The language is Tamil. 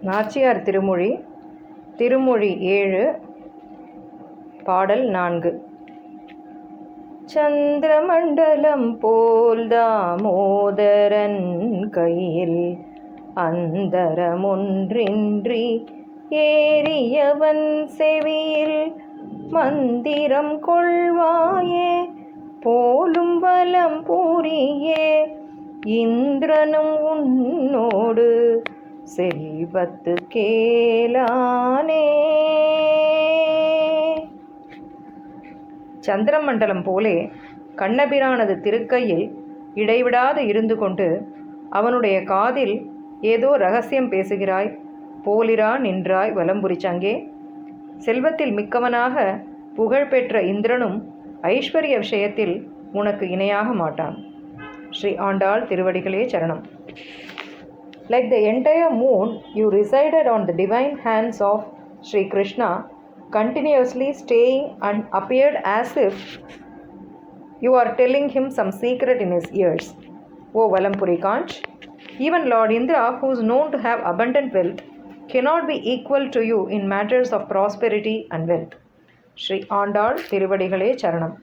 நாச்சியார் திருமொழி திருமொழி 7 பாடல் 4. சந்திரமண்டலம் போல் தாமோதரன் கையில் அந்தரமொன்றின்றி ஏறியவன் செவியில் மந்திரம் கொள்வாயே போலும் வலம் பூரியே இந்திரனும் உன்னோடு செல்வத்து கேளானே. சந்திரமண்டலம் போலே கண்ணபிரானது திருக்கையில் இடைவிடாது இருந்து கொண்டு அவனுடைய காதில் ஏதோ ரகசியம் பேசுகிறாய் போலிரா நின்றாய் வலம்புரி சங்கே. செல்வத்தில் மிக்கவனாக புகழ்பெற்ற இந்திரனும் ஐஸ்வர்ய விஷயத்தில் உனக்கு இணையாக மாட்டான். ஸ்ரீ ஆண்டாள் திருவடிகளே சரணம். Like the entire moon, you resided on the divine hands of Sri Krishna, continuously staying and appeared as if you are telling him some secret in his ears. O Valampuri Kanch, even Lord Indra, who is known to have abundant wealth, cannot be equal to you in matters of prosperity and wealth. Sri Andal Tiruvadigalai Charanam.